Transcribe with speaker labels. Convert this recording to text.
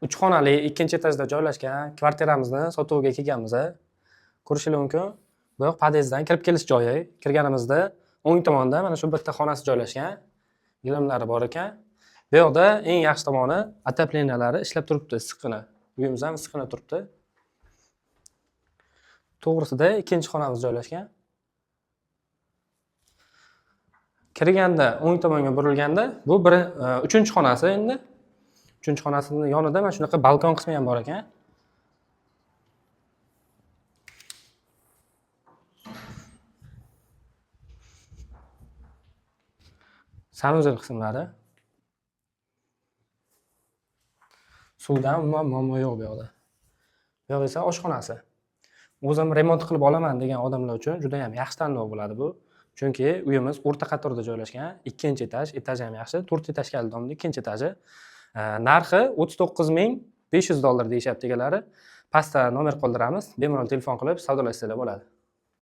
Speaker 1: 3 xonali ikkinchi etajda joylashgan kvartiramizni sotuvga kelganmiz. Ko'rishingiz mumkin. Bu yoq podyezddan kirib kelish joyi. Kirganimizda o'ng tomonda mana shu bitta xonasi joylashgan. Gilamlari bor ekan. Bu yoqda eng yaxshi tomoni отопленiyalari ishlab turibdi, issiqqina. Uyimiz ham issiqqina turibdi. To'g'risida ikkinchi xonamiz joylashgan. Kirganda o'ng tomonga burilganda bu uchinchi xonasi endi. Uchinchi xonasining yonida mana shunaqa balkon qismi ham bor ekan. Sanuzel qismlari. Suvdan umuman muammo yo'q bu yoqda. Bu yoq esa oshxonasi. O'zim remont qilib olaman degan odamlar uchun juda ham yaxshi tanlov bo'ladi bu. Chunki uyimiz o'rta qatorda joylashgan, ikkinchi etaj, etaj ham yaxshi, 4 etaj kaldomni ikkinchi etaji. Narxi $39,500 deyishyapti egalari. Pastda nomer qoldiramiz. Bemalol telefon qilib savdolashsanglar bo'ladi.